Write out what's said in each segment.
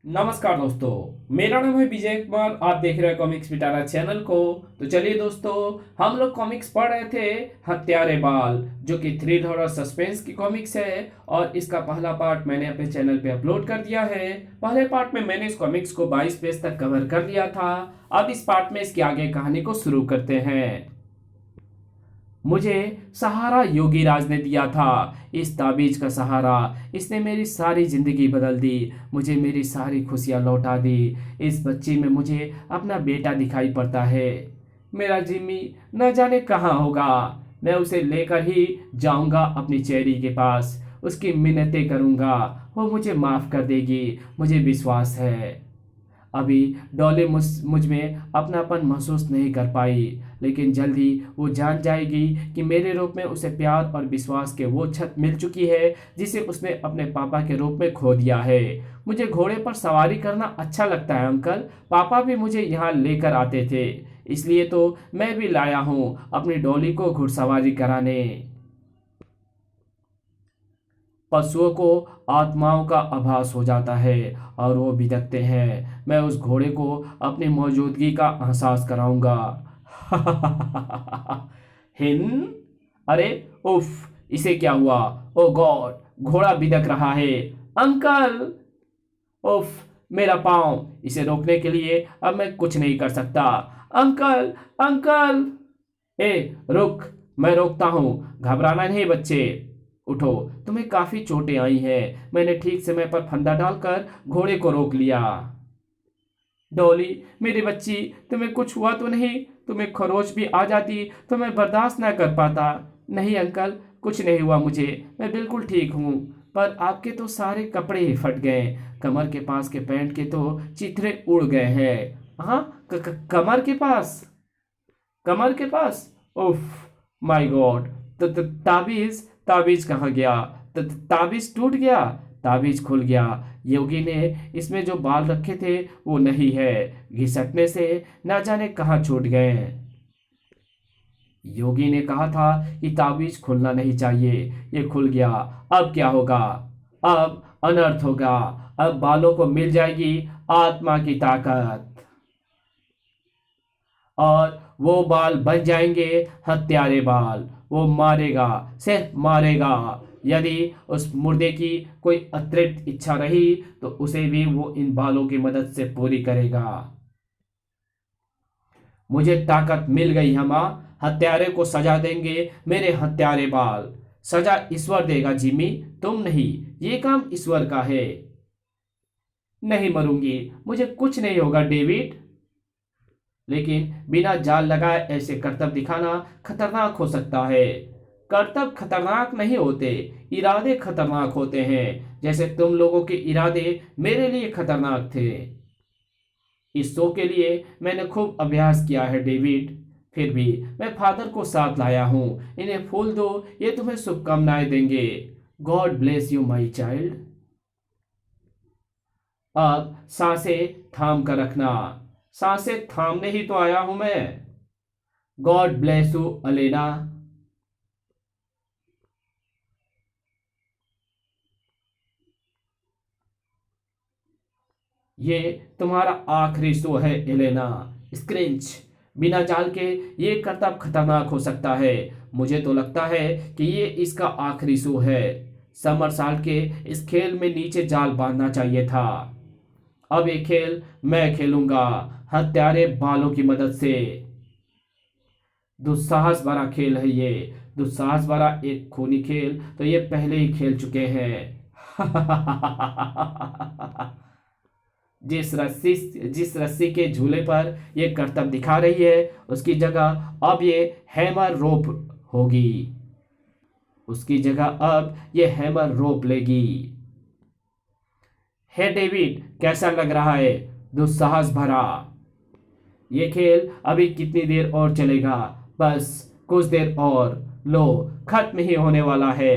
नमस्कार दोस्तों, मेरा नाम है विजय कुमार। आप देख रहे हैं कॉमिक्स पिटारा चैनल को। तो चलिए दोस्तों, हम लोग कॉमिक्स पढ़ रहे थे हत्यारे बाल, जो कि थ्रिल और सस्पेंस की कॉमिक्स है। और इसका पहला पार्ट मैंने अपने चैनल पे अपलोड कर दिया है। पहले पार्ट में मैंने इस कॉमिक्स को 22 पेज तक कवर कर लिया था। अब इस पार्ट में इसकी आगे कहानी को शुरू करते हैं। मुझे सहारा योगी राज ने दिया था। इस ताबीज का सहारा, इसने मेरी सारी जिंदगी बदल दी, मुझे मेरी सारी खुशियां लौटा दी। इस बच्ची में मुझे अपना बेटा दिखाई पड़ता है। मेरा जिम्मी न जाने कहाँ होगा। मैं उसे लेकर ही जाऊंगा अपनी चेरी के पास, उसकी मिन्नतें करूंगा, वो मुझे माफ कर देगी, मुझे विश्वास है। अभी डॉली मुझ में अपनापन महसूस नहीं कर पाई, लेकिन जल्दी वो जान जाएगी कि मेरे रूप में उसे प्यार और विश्वास के वो छत मिल चुकी है जिसे उसने अपने पापा के रूप में खो दिया है। मुझे घोड़े पर सवारी करना अच्छा लगता है अंकल। पापा भी मुझे यहाँ लेकर आते थे, इसलिए तो मैं भी लाया हूँ अपनी डॉली को घुड़सवारी कराने। पशुओं को आत्माओं का आभास हो जाता है और वो बिदकते हैं। मैं उस घोड़े को अपनी मौजूदगी का एहसास कराऊंगा। हिन, अरे उफ, इसे क्या हुआ? ओ गॉड, घोड़ा बिदक रहा है। अंकल, उफ, मेरा पाँव, इसे रोकने के लिए अब मैं कुछ नहीं कर सकता। Uncle, uncle. ए, रुक, मैं रोकता हूँ, घबराना नहीं बच्चे। उठो, तुम्हें काफी चोटें आई हैं। मैंने ठीक समय पर फंदा डालकर घोड़े को रोक लिया। डॉली, मेरी बच्ची, तुम्हें कुछ हुआ तो नहीं? तुम्हें खरोच भी आ जाती तो मैं बर्दाश्त ना कर पाता। नहीं अंकल, कुछ नहीं हुआ मुझे, मैं बिल्कुल ठीक हूँ। पर आपके तो सारे कपड़े ही फट गए, कमर के पास के पैंट के तो चिथड़े उड़ गए हैं। हाँ, कमर के पास, कमर के पास। उफ, माय गॉड। ताबीज, ताबीज कहाँ गया? ताबीज टूट गया, ताबीज खुल गया। योगी ने इसमें जो बाल रखे थे वो नहीं है, घिसटने से ना जाने कहाँ छूट गए। योगी ने कहा था कि ताबीज खुलना नहीं चाहिए, ये खुल गया। अब क्या होगा? अब अनर्थ होगा। अब बालों को मिल जाएगी आत्मा की ताकत, और वो बाल बन जाएंगे हत्यारे बाल। वो मारेगा, सिर्फ मारेगा। यदि उस मुर्दे की कोई अतिरिक्त इच्छा रही तो उसे भी वो इन बालों की मदद से पूरी करेगा। मुझे ताकत मिल गई है माँ। हत्यारे को सजा देंगे मेरे हत्यारे बाल। सजा ईश्वर देगा जिमी, तुम नहीं। ये काम ईश्वर का है। नहीं मरूंगी, मुझे कुछ नहीं होगा डेविड। लेकिन बिना जाल लगाए ऐसे करतब दिखाना खतरनाक हो सकता है। करतब खतरनाक नहीं होते, इरादे खतरनाक होते हैं, जैसे तुम लोगों के इरादे मेरे लिए खतरनाक थे। इस शो के लिए मैंने खूब अभ्यास किया है डेविड। फिर भी मैं फादर को साथ लाया हूं। इन्हें फूल दो, ये तुम्हें शुभकामनाएं देंगे। God bless you my child. अब सांसें थाम कर रखना। सांसें थामने ही तो आया हूं मैं। God bless you Alena. ये तुम्हारा आखिरी शो है एलेना। स्क्रिंच, बिना जाल के ये करतब खतरनाक हो सकता है। मुझे तो लगता है कि ये इसका आखिरी शो है। समर साल के इस खेल में नीचे जाल बांधना चाहिए था। अब ये खेल मैं खेलूंगा हत्यारे बालों की मदद से। दुस्साहस भरा खेल है ये। दुस्साहस भरा एक खूनी खेल तो ये पहले ही खेल चुके हैं। जिस रस्सी के झूले पर ये करतब दिखा रही है उसकी जगह अब ये हैमर रोप होगी। उसकी जगह अब ये हैमर रोप लेगी। हे डेविड, कैसा लग रहा है? दुस्साहस भरा ये खेल अभी कितनी देर और चलेगा? बस कुछ देर और। लो, खत्म ही होने वाला है।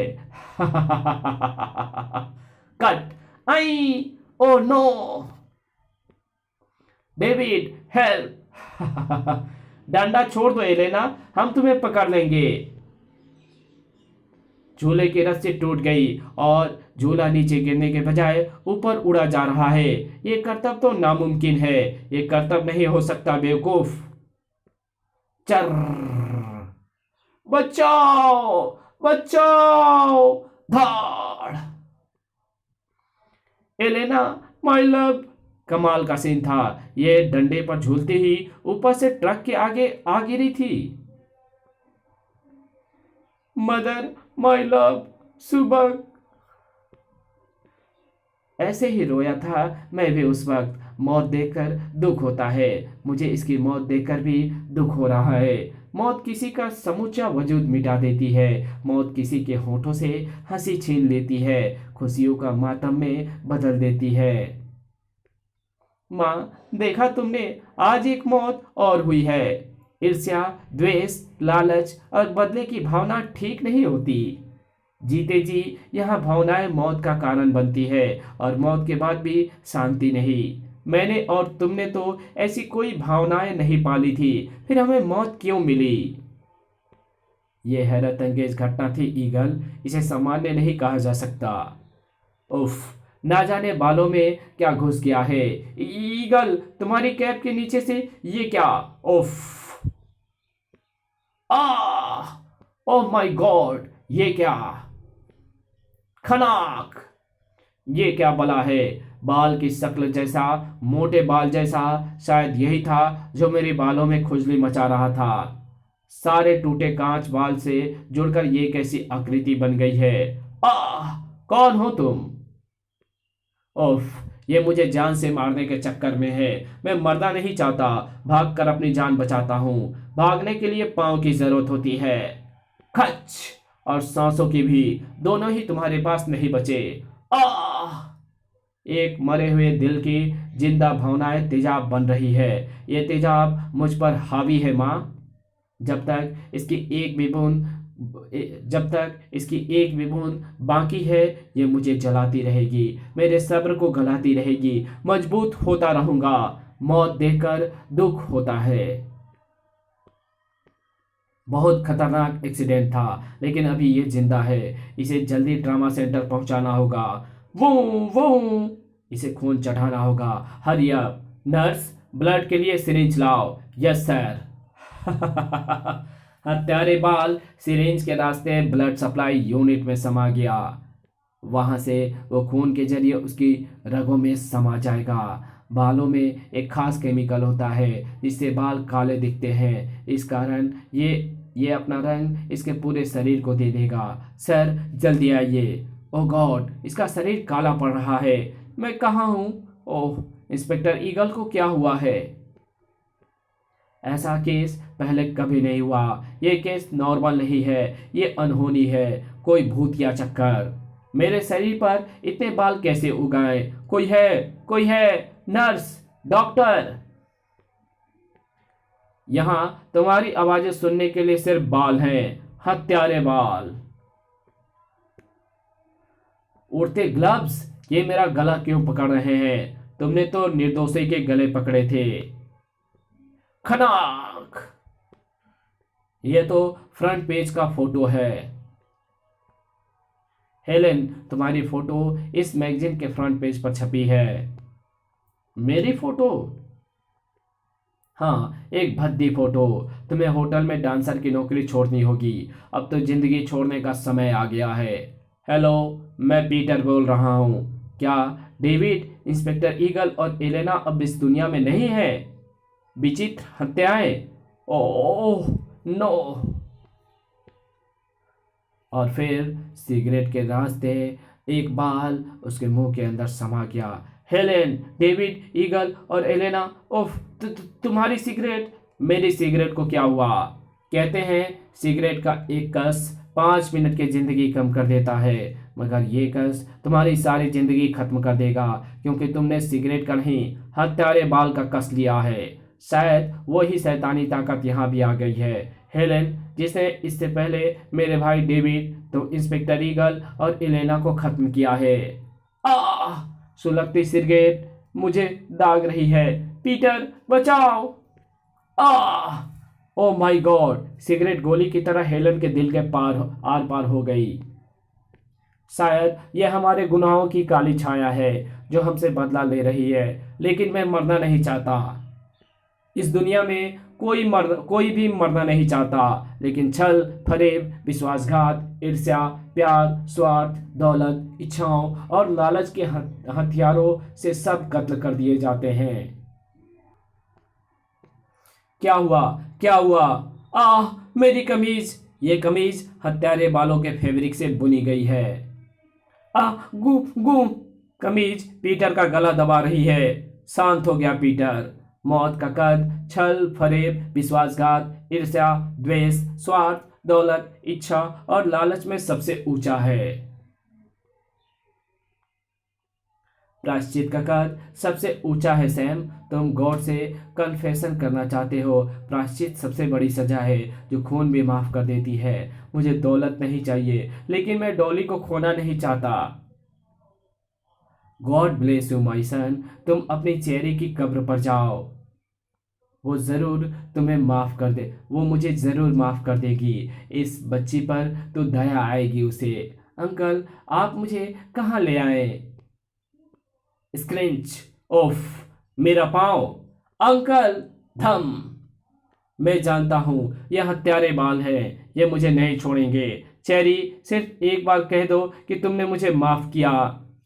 कट। आई, ओ नो, डेविड हेल्प। डंडा छोड़ दो एलेना, हम तुम्हें पकड़ लेंगे। झूले की रस्सी टूट गई और झूला नीचे गिरने के बजाय ऊपर उड़ा जा रहा है। ये करतब तो नामुमकिन है। ये करतब नहीं हो सकता बेवकूफ। चर। बचाओ, बचाओ। धाड़। Elena, my love. कमाल का सीन था। ये डंडे पर झूलती ही ऊपर से ट्रक के आगे आ गिरी थी। मदर, माय लव, सुबह। ऐसे ही रोया था मैं भी उस वक्त। मौत देखकर दुख होता है। मुझे इसकी मौत देखकर भी दुख हो रहा है। मौत किसी का समूचा वजूद मिटा देती है। मौत किसी के होठों से हंसी छीन लेती है, खुशियों का मातम में बदल देती है। माँ, देखा तुमने, आज एक मौत और हुई है। ईर्ष्या, द्वेष, लालच और बदले की भावना ठीक नहीं होती। जीते जी यह भावनाएं मौत का कारण बनती है और मौत के बाद भी शांति नहीं। मैंने और तुमने तो ऐसी कोई भावनाएं नहीं पाली थी, फिर हमें मौत क्यों मिली? यह हैरत अंगेज घटना थी ईगल। इसे सामान्य नहीं कहा जा सकता। उफ, ना जाने बालों में क्या घुस गया है। ईगल, तुम्हारी कैप के नीचे से ये क्या? उफ। आ ओह माय गॉड, ये क्या? खनाक। ये क्या बला है? बाल की शक्ल जैसा, मोटे बाल जैसा। शायद यही था जो मेरे बालों में खुजली मचा रहा था। सारे टूटे कांच बाल से जुड़कर ये कैसी आकृति बन गई है? आह, कौन हो तुम? ओफ, ये मुझे जान से मारने के चक्कर में है। मैं मरना नहीं चाहता, भागकर अपनी जान बचाता हूँ। भागने के लिए पाँव की जरूरत होती है। खच। और सांसों की भी, दोनों ही तुम्हारे पास नहीं बचे। आह! एक मरे हुए दिल की जिंदा भावनाएं तेजाब बन रही है। ये तेजाब मुझ पर हावी है माँ। जब तक इसकी एक भी बूंद जब तक इसकी एक भी बूंद बाकी है, ये मुझे जलाती रहेगी, मेरे सब्र को गलाती रहेगी। मजबूत होता रहूंगा। मौत देखकर दुख होता है। बहुत खतरनाक एक्सीडेंट था, लेकिन अभी ये जिंदा है। इसे जल्दी ट्रामा सेंटर पहुंचाना होगा। वो वो इसे खून चढ़ाना होगा। Hurry up. नर्स, ब्लड के लिए सिरिंज लाओ। Yes sir. हत्यारे बाल सिरिंज के रास्ते ब्लड सप्लाई यूनिट में समा गया। वहां से वो खून के जरिए उसकी रगों में समा जाएगा। बालों में एक खास केमिकल होता है जिससे बाल काले दिखते हैं। इस कारण ये अपना रंग इसके पूरे शरीर को दे देगा। सर, जल्दी आइए। ओह गॉड, इसका शरीर काला पड़ रहा है। मैं कहाँ हूँ? ओह, इंस्पेक्टर ईगल को क्या हुआ है? ऐसा केस पहले कभी नहीं हुआ। ये केस नॉर्मल नहीं है, ये अनहोनी है, कोई भूतिया चक्कर। मेरे शरीर पर इतने बाल कैसे उगाए? कोई है? कोई है? Nurse, doctor. यहां तुम्हारी आवाजें सुनने के लिए सिर्फ बाल हैं, हत्यारे बाल। उड़ते ग्लव्स, ये मेरा गला क्यों पकड़ रहे हैं? तुमने तो निर्दोषी के गले पकड़े थे। खनाक। ये तो फ्रंट पेज का फोटो है। हेलेन, तुम्हारी फोटो इस मैगजीन के फ्रंट पेज पर छपी है। मेरी फोटो? हाँ, एक भद्दी फोटो। तुम्हें होटल में डांसर की नौकरी छोड़नी होगी। अब तो जिंदगी छोड़ने का समय आ गया है। हेलो, मैं पीटर बोल रहा हूँ। क्या डेविड, इंस्पेक्टर ईगल और एलेना अब इस दुनिया में नहीं है? विचित्र हत्याएं। Oh no. और फिर सिगरेट के रास्ते एक बाल उसके मुंह के अंदर समा गया। हेलेन, डेविड, ईगल और एलेना। उफ, तुम्हारी सिगरेट। मेरी सिगरेट को क्या हुआ? कहते हैं सिगरेट का एक कस 5 मिनट की जिंदगी कम कर देता है, मगर ये कस तुम्हारी सारी जिंदगी खत्म कर देगा, क्योंकि तुमने सिगरेट का नहीं, हत्यारे बाल का कस लिया है। शायद वही शैतानी ताकत यहाँ भी आ गई है। हेलेन, जिसने इससे पहले मेरे भाई डेविड, तो इंस्पेक्टर ईगल और एलेना को खत्म किया है। आह! सुलगती सिगरेट मुझे दाग रही है। पीटर, बचाओ! Ah! Oh my God! Cigarette गोली की तरह हेलन के दिल के आर पार हो गई। शायद यह हमारे गुनाहों की काली छाया है जो हमसे बदला ले रही है, लेकिन मैं मरना नहीं चाहता। इस दुनिया में कोई भी मरना नहीं चाहता, लेकिन छल, फरेब, विश्वासघात, ईर्ष्या, प्यार, स्वार्थ, दौलत, इच्छाओं और लालच के हथियारों से सब कत्ल कर दिए जाते हैं। क्या हुआ? क्या हुआ? आह, मेरी कमीज! ये कमीज हत्यारे बालों के फैब्रिक से बुनी गई है। आह, गू गू! कमीज पीटर का गला दबा रही है। शांत हो गया पीटर। मौत का कद छल, फरेब, विश्वासघात, ईर्ष्या, द्वेष, स्वार्थ, दौलत, इच्छा और लालच में सबसे ऊंचा है। प्रायश्चित का कद सबसे ऊंचा है सैम। तुम गॉड से कन्फेशन करना चाहते हो। प्रायश्चित सबसे बड़ी सजा है जो खून भी माफ कर देती है। मुझे दौलत नहीं चाहिए, लेकिन मैं डॉली को खोना नहीं चाहता। गॉड ब्लेस यू माई सन। तुम अपनी चेहरे की कब्र पर जाओ। वो जरूर तुम्हें माफ कर दे। वो मुझे जरूर माफ कर देगी। इस बच्ची पर तो दया आएगी उसे। अंकल, आप मुझे कहाँ ले आए? स्क्रिंच! ओफ, मेरा पाँव! अंकल! धम! मैं जानता हूं यह हत्यारे बाल है। ये मुझे नहीं छोड़ेंगे। चेरी, सिर्फ एक बार कह दो कि तुमने मुझे माफ किया।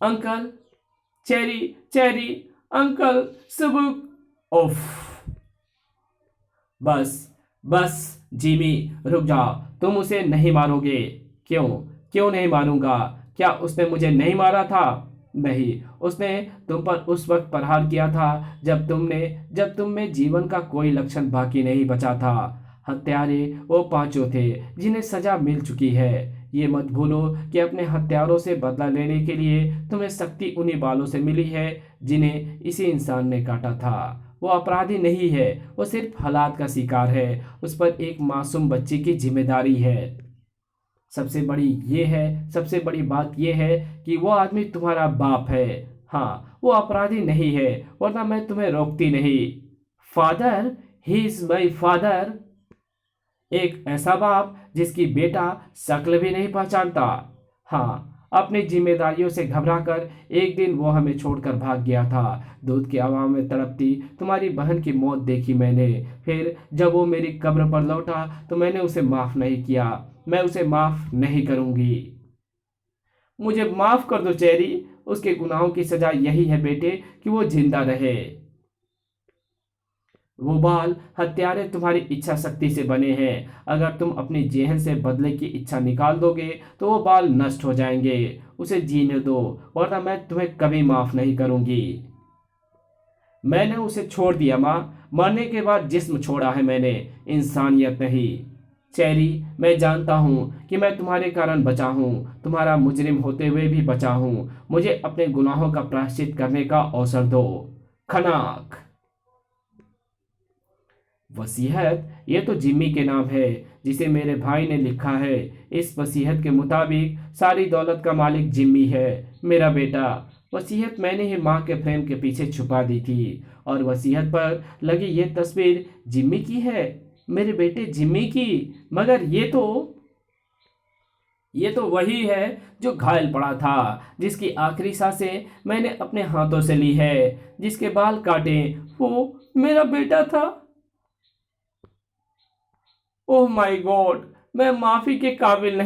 अंकल! Cherry, cherry! अंकल! सबुक! ओफ! बस बस जिमी, रुक जाओ। तुम उसे नहीं मारोगे। क्यों? क्यों नहीं मारूंगा? क्या उसने मुझे नहीं मारा था? नहीं, उसने तुम पर उस वक्त प्रहार किया था जब तुम में जीवन का कोई लक्षण बाकी नहीं बचा था। हत्यारे वो पांचों थे जिन्हें सजा मिल चुकी है। ये मत भूलो कि अपने हत्यारों से बदला लेने के लिए तुम्हें शक्ति उन्हीं बालों से मिली है जिन्हें इसी इंसान ने काटा था। वो अपराधी नहीं है, वो सिर्फ हालात का शिकार है। उस पर एक मासूम बच्ची की जिम्मेदारी है। सबसे बड़ी बात यह है कि वो आदमी तुम्हारा बाप है। हाँ, वो अपराधी नहीं है, वरना मैं तुम्हें रोकती नहीं। Father, he is my father. एक ऐसा बाप जिसकी बेटा शक्ल भी नहीं पहचानता। हाँ, अपनी जिम्मेदारियों से घबराकर एक दिन वो हमें छोड़कर भाग गया था। दूध की हवा में तड़पती तुम्हारी बहन की मौत देखी मैंने। फिर जब वो मेरी कब्र पर लौटा तो मैंने उसे माफ नहीं किया। मैं उसे माफ नहीं करूंगी। मुझे माफ कर दो चेरी। उसके गुनाहों की सजा यही है बेटे कि वो जिंदा रहे। वो बाल हत्यारे तुम्हारी इच्छा शक्ति से बने हैं। अगर तुम अपनी जेहन से बदले की इच्छा निकाल दोगे तो वो बाल नष्ट हो जाएंगे। उसे जीने दो, वरना मैं तुम्हें कभी माफ नहीं करूंगी। मैंने उसे छोड़ दिया माँ। मरने के बाद जिस्म छोड़ा है मैंने, इंसानियत नहीं। चेरी, मैं जानता हूं कि मैं तुम्हारे कारण बचा हूं, तुम्हारा मुजरिम होते हुए भी बचा हूं। मुझे अपने गुनाहों का प्रायश्चित करने का अवसर दो। खनाक! वसीयत? ये तो जिम्मी के नाम है, जिसे मेरे भाई ने लिखा है। इस वसीयत के मुताबिक सारी दौलत का मालिक जिम्मी है, मेरा बेटा। वसीयत मैंने ही माँ के फ्रेम के पीछे छुपा दी थी, और वसीयत पर लगी ये तस्वीर जिम्मी की है, मेरे बेटे जिम्मी की। मगर ये तो वही है जो घायल पड़ा था, जिसकी आखिरी सांसें मैंने अपने हाथों से ली है, जिसके बाल काटे वो मेरा बेटा था। ओह माय गॉड, मैं माफी के काबिल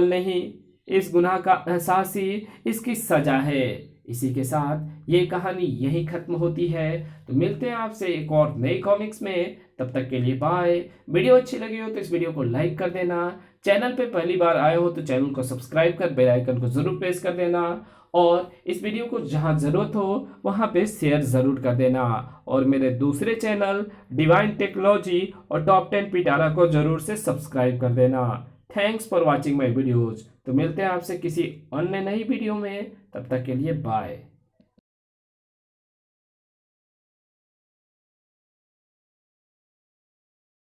नहीं। इस गुनाह का एहसास ही इसकी सजा है। इसी के साथ ये कहानी यहीं खत्म होती है। तो मिलते हैं आपसे एक और नई कॉमिक्स में। तब तक के लिए बाय। वीडियो अच्छी लगी हो तो इस वीडियो को लाइक कर देना। चैनल पे पहली बार आए हो तो चैनल को सब्सक्राइब कर बेल आइकन को जरूर प्रेस कर देना, और इस वीडियो को जहां जरूरत हो वहां पे शेयर जरूर कर देना। और मेरे दूसरे चैनल डिवाइन टेक्नोलॉजी और टॉप 10 पिटारा को जरूर से सब्सक्राइब कर देना। Thanks for watching my videos. तो मिलते हैं आपसे किसी अन्य नई वीडियो में। तब तक के लिए बाय।